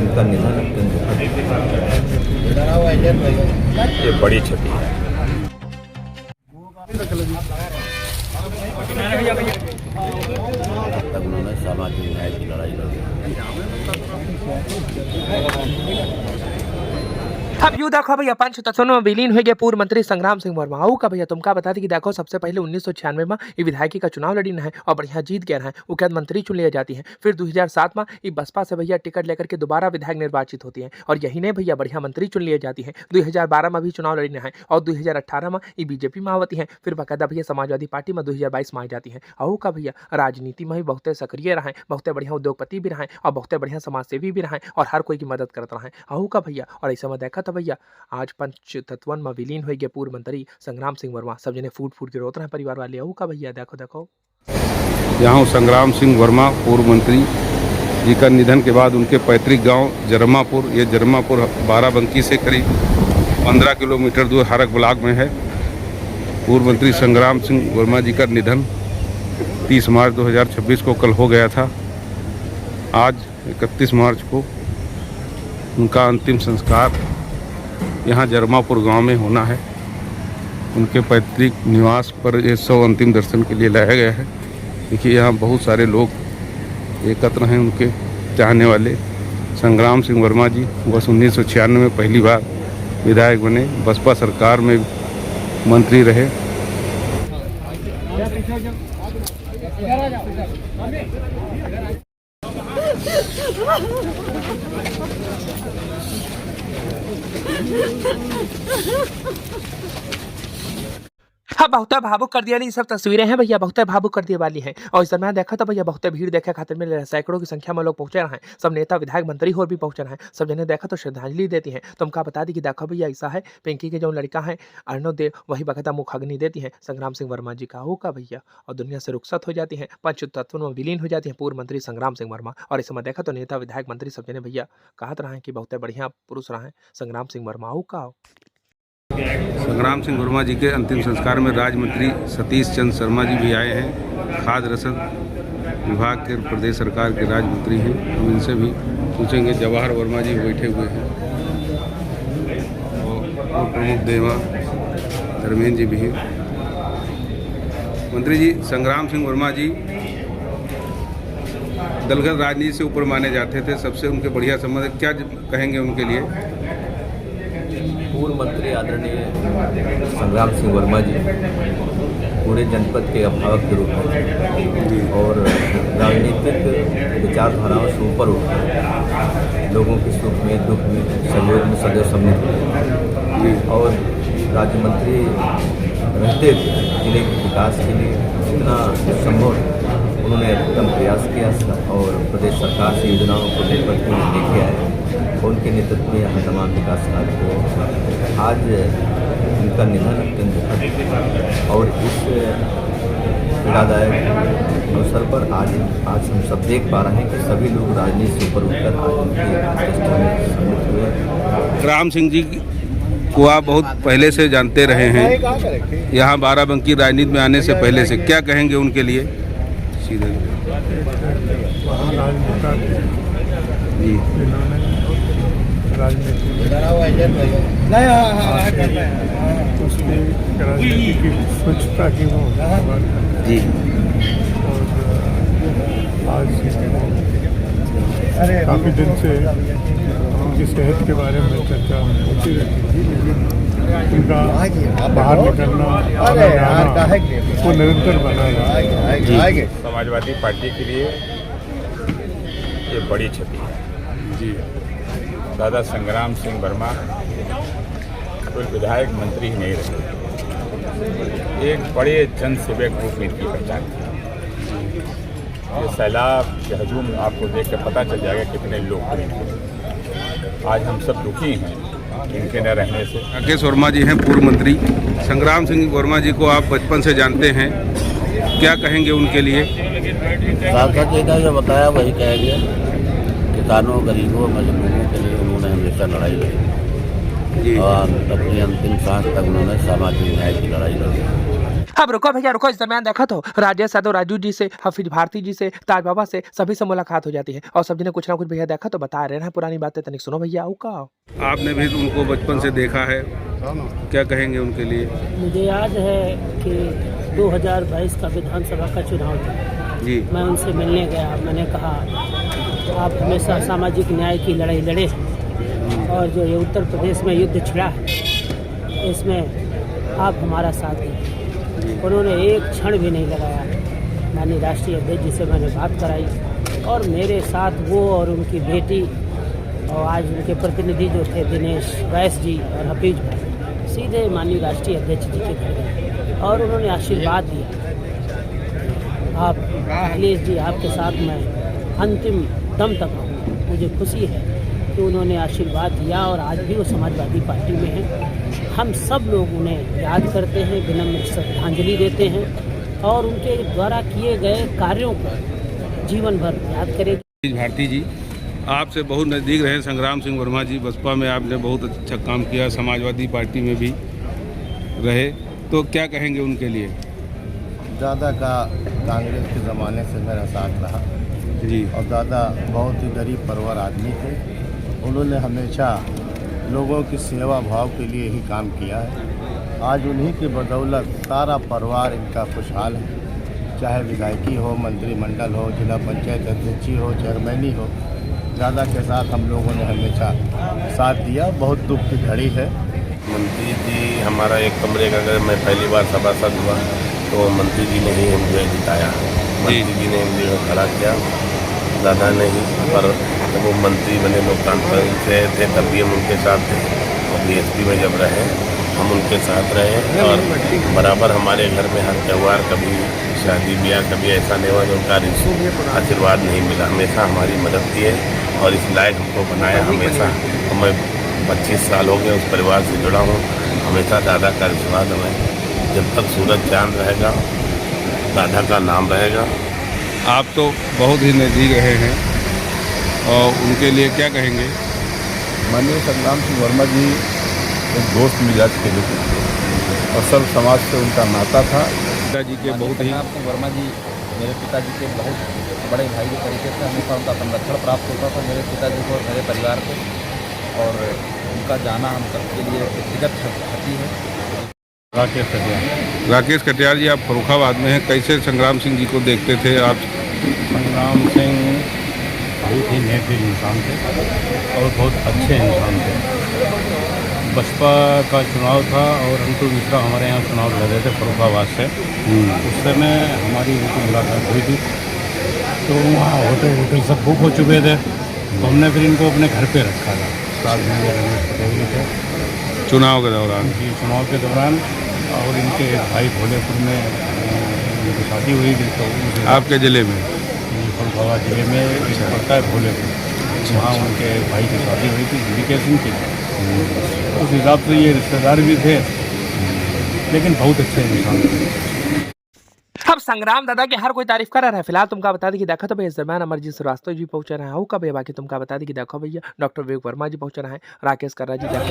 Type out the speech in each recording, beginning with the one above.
उनका निधन अत्यंत दुखद, ये बड़ी क्षति है। तब उन्होंने सामाजिक न्याय की लड़ाई लड़ी। अब यू देखो भैया पंच तत्वों में विलीन हुए पूर्व मंत्री संग्राम सिंह वर्मा आऊ का भैया तुमका बता दी कि देखो सबसे पहले 1996 में ये विधायकी का चुनाव लड़ी है और बढ़िया जीत गया है, उसके बाद मंत्री चुन लिया जाती है। फिर 2007 में ये बसपा से भैया टिकट लेकर के दोबारा विधायक निर्वाचित होती है और यही नहीं भैया बढ़िया मंत्री चुन लिए जाती है। 2012 में भी चुनाव लड़ी है और 2018 में ये बीजेपी में आवती है। फिर बाकायदा भैया समाजवादी पार्टी में 2022 में आ जाती है। आऊ का भैया राजनीति में भी बहुत सक्रिय रहे, बहुत बढ़िया उद्योगपति भी रहे और बहुत बढ़िया समाजसेवी भी रहे और हर कोई की मदद करता रहे। आऊ का भैया और ऐसा में देखा था भैया आज पंच तत्वन में विलीन हो गए पूर्व मंत्री संग्राम सिंह वर्मा। सब जने फूट फूट के रोत रहे परिवार वाले। आऊ का भैया देखो देखो यहाँ संग्राम सिंह वर्मा पूर्व मंत्री जी का निधन के बाद उनके पैतृक गांव जरमापुर, ये जरमापुर बाराबंकी से करीब 15 किलोमीटर दूर हारक ब्लॉक में है। पूर्व मंत्री संग्राम सिंह वर्मा जी का निधन 30 मार्च 2026 को कल हो गया था। आज 31 मार्च को उनका अंतिम संस्कार यहाँ जरमापुर गांव में होना है। उनके पैतृक निवास पर ये शव अंतिम दर्शन के लिए लाया गया है। देखिए यहाँ बहुत सारे लोग एकत्र हैं, उनके चाहने वाले। संग्राम सिंह वर्मा जी वर्ष 1996 में पहली बार विधायक बने, बसपा सरकार में मंत्री रहे। हाँ बहुत भावुक कर दिया। नहीं सब तस्वीरें हैं भैया बहुत भावुक कर दिए वाली हैं और इस समय देखा था भैया बहुत भीड़ देखे खातिर में सैकड़ों की संख्या में लोग पहुंचे रहे हैं। सब नेता विधायक मंत्री और भी पहुंचे रहे हैं। सब जने देखा तो श्रद्धांजलि देती हैं। तो हमका बता दी कि देखो भैया ऐसा है पिंकी के जो लड़का है अर्णव देव वही बकायदा मुखाग्नि देती है संग्राम सिंह वर्मा जी का होगा भैया और दुनिया से रुखसत हो जाती है। पंच तत्वों में विलीन हो जाती है पूर्व मंत्री संग्राम सिंह वर्मा। और इस समय देखा तो नेता विधायक मंत्री सब जने भैया कहते रहे कि बहुत बढ़िया पुरुष रहे संग्राम सिंह वर्मा का। संग्राम सिंह वर्मा जी के अंतिम संस्कार में राज्य मंत्री सतीश चंद्र शर्मा जी भी आए हैं। खाद्य रसद विभाग के प्रदेश सरकार के राज्य मंत्री हैं, हम इनसे भी पूछेंगे। जवाहर वर्मा जी बैठे हुए हैं और प्रमुख देवा धर्मेंद्र जी भी हैं। मंत्री जी, संग्राम सिंह वर्मा जी दलगत राजनीति से ऊपर माने जाते थे, सबसे उनके बढ़िया संबंध, क्या कहेंगे उनके लिए? पूर्व मंत्री आदरणीय संग्राम सिंह वर्मा जी पूरे जनपद के अभिभावक के रूप में और राजनीतिक विचारधाराओं से ऊपर उठकर लोगों के सुख में दुख में सहयोग में सदैव सम्मिलित हुए और राज्य मंत्री रहते जिले के विकास के लिए जितना संभव उन्होंने उत्तम प्रयास किया और प्रदेश सरकार से योजनाओं को जनपद में लेके आए। उनके नेतृत्व में यहाँ तमाम विकास कार्य हुए। आज उनका निधन अत्यंत दुखद और इस पीड़ादायक अवसर पर आज हम सब देख पा रहे हैं कि सभी लोग राजनीति से ऊपर उठकर आज उनके अंत्येष्टि में सम्मिलित हुए। राम सिंह जी को आप बहुत पहले से जानते रहे हैं, यहाँ बाराबंकी राजनीति में आने से पहले से, क्या कहेंगे उनके लिए? सीधे जी राजनीति की स्वच्छता की वो जी और आज काफ़ी दिन से उनकी सेहत के बारे में चर्चा होती रहती थी, लेकिन उनका बाहर निकलना वो निरंतर बना रहा। समाजवादी पार्टी के लिए ये बड़ी क्षति है जी। दादा संग्राम सिंह वर्मा कोई विधायक मंत्री ही नहीं रहे, एक बड़े जन सेवक रूप में इनकी पहचान थी। ये सैलाब के हजूम आपको देख कर पता चल जाएगा कितने लोग थे। आज हम सब दुखी हैं इनके न रहने से। राकेश वर्मा जी हैं पूर्व मंत्री। संग्राम सिंह वर्मा जी को आप बचपन से जानते हैं, क्या कहेंगे उनके लिए? सांसद जी ने जो बताया वही कहेंगे। किसानों, गरीबों, मजदूरों के लिए उन्होंने हमेशा लड़ाई लड़ी और अपनी अंतिम सांस तक उन्होंने सामाजिक न्याय की लड़ाई लड़ी। अब रुको भैया रुको, इस दरमियान देखा तो राजेश यादव राजू जी से, हफीज भारती जी से, ताज बाबा से, सभी से मुलाकात हो जाती है और सभी ने कुछ ना कुछ भैया देखा तो बता रहे हैं पुरानी बातें। तनिक सुनो भैया आओ का। आपने भी उनको बचपन से देखा है, क्या कहेंगे उनके लिए? मुझे याद है कि 2022 का विधानसभा का चुनाव था जी। मैं उनसे मिलने गया। मैंने कहा आप हमेशा सामाजिक न्याय की लड़ाई लड़े और जो ये उत्तर प्रदेश में युद्ध छिड़ा है इसमें आप हमारा साथ दें। उन्होंने एक क्षण भी नहीं लगाया। माननीय राष्ट्रीय अध्यक्ष जी से मैंने बात कराई और मेरे साथ वो और उनकी बेटी और आज उनके प्रतिनिधि जो थे दिनेश वैस जी और हफीज भाई सीधे माननीय राष्ट्रीय अध्यक्ष जी के घर गए और उन्होंने आशीर्वाद दिया। आप अखिलेश जी आपके साथ मैं अंतिम दम तक हूँ। मुझे खुशी है कि उन्होंने आशीर्वाद दिया और आज भी वो समाजवादी पार्टी में हैं। हम सब लोग उन्हें याद करते हैं, विनम्र श्रद्धांजलि देते हैं और उनके द्वारा किए गए कार्यों को जीवन भर याद करेंगे। भारती जी आपसे बहुत नज़दीक रहे संग्राम सिंह वर्मा जी, बसपा में आपने बहुत अच्छा काम किया, समाजवादी पार्टी में भी रहे, तो क्या कहेंगे उनके लिए? दादा का कांग्रेस के ज़माने से मेरा साथ रहा जी। और दादा बहुत ही गरीब परिवार आदमी थे। उन्होंने हमेशा लोगों की सेवा भाव के लिए ही काम किया है। आज उन्हीं की बदौलत सारा परिवार इनका खुशहाल है, चाहे विधायकी हो, मंत्रिमंडल हो, जिला पंचायत अध्यक्षी हो, चेयरमैनी हो। दादा के साथ हम लोगों ने हमेशा साथ दिया। बहुत दुख की घड़ी है। मंत्री जी हमारा एक कमरे का, अगर मैं पहली बार सभासद हुआ तो मंत्री जी ने ही मुझे जिताया। मंत्री जी ने मुझे खड़ा किया, दादा ने ही। पर जब वो मंत्री बने लोकतांत्रिक से थे तब भी हम उनके साथ थे और बीएसपी में जब रहे हम उनके साथ रहे और बराबर हमारे घर में हर त्यौहार, कभी शादी ब्याह, कभी ऐसा नहीं हुआ जो उनका आशीर्वाद नहीं मिला। हमेशा हमारी मदद की है और इस लायक हमको बनाया हमेशा। मैं 25 साल हो गए उस परिवार से जुड़ा हूँ। हमेशा दादा का आशीर्वाद हमें, जब तक सूरज चांद रहेगा दादा का नाम रहेगा। आप तो बहुत ही नज़दीक रहे हैं और उनके लिए क्या कहेंगे? माननीय संग्राम सिंह वर्मा जी एक दोस्त मिजाज के लोग और सब समाज से उनका नाता था। पिताजी के बहुत ही संग्राम सिंह वर्मा जी मेरे पिताजी के बहुत बड़े भाई के तरीके से हमेशा उनका संरक्षण प्राप्त होता था मेरे पिताजी को और मेरे परिवार को, और उनका जाना हम सबके लिए व्यक्तिगत क्षति है। राकेश कटियार जी, आप फर्रुखाबाद में हैं, कैसे संग्राम सिंह जी को देखते थे आप? संग्राम सिंह बहुत ही नेक इंसान थे और बहुत अच्छे इंसान थे। बसपा का चुनाव था और अंकुर मिश्रा हमारे यहाँ चुनाव लड़ रहे थे फर्रुखाबाद से। उस समय हमारी उनकी मुलाकात हुई थी तो वहाँ होटल सब बुक हो चुके थे तो हमने फिर इनको अपने घर पे रखा था। साथ में रमेश पटेल भी थे चुनाव के दौरान? जी, चुनाव के दौरान। और इनके भाई भोलेपुर में उनकी शादी हुई थी तो आपके ज़िले में? फर्रुखाबाद जिले में एक पड़ता है भोलेपुर, वहाँ उनके भाई की शादी हुई थी जीके सिंह की। उस हिसाब से ये रिश्तेदार भी थे लेकिन बहुत अच्छे इंसान थे। अब संग्राम दादा के हर कोई तारीफ कर रहा है। फिलहाल तुमका बता दी कि देखो तो भैया इस दरमियान अमरजीत श्रीवास्तव जी पहुंच रहे हैं। आओ कब बाकी तुमका बता दी कि देखो भैया डॉक्टर विवेक वर्मा जी पहुंच रहे हैं, राकेश कर्रा जी देखो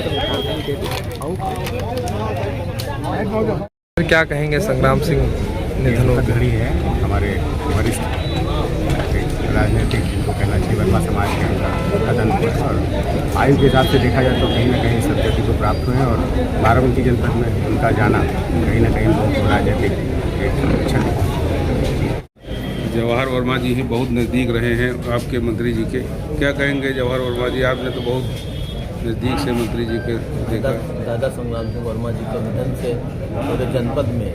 तो क्या कहेंगे संग्राम सिंह निधन घड़ी है हमारे वरिष्ठ राजनीतिक जिनको कहना चाहिए वर्मा समाज के अंदर कदम और आयु के हिसाब से देखा जाए तो कहीं ना कहीं सदगति को प्राप्त हुए और बाराबंकी जनपद में उनका जाना कहीं ना कहीं बहुत राजनीतिक जवाहर वर्मा जी ही बहुत नज़दीक रहे हैं आपके मंत्री जी के, क्या कहेंगे जवाहर वर्मा जी? आपने तो बहुत नज़दीक से मंत्री जी के देखा। दादा संग्राम सिंह वर्मा जी के निधन से पूरे जनपद में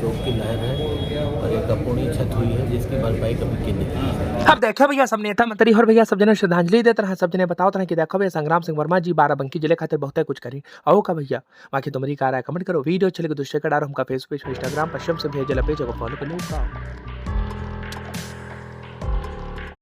शोक की लहर है और एक अपूर्णीय क्षति हुई है जिसकी भरपाई कभी की नहीं। अब देखो भैया सब नेता मंत्री और भैया सब जने श्रद्धांजलि देते रहे, सब जने बताओ रहे कि देखो भैया संग्राम सिंह वर्मा जी बाराबंकी जिले खातिर बहुत कुछ करी। आओ का भैया बाकी तुम्हारी कार है कमेंट करो, वीडियो चलेगा दूसरे का डारो हमका फेसबुक इंस्टाग्राम पश्चिम से भेज पेज फॉलो कर लो।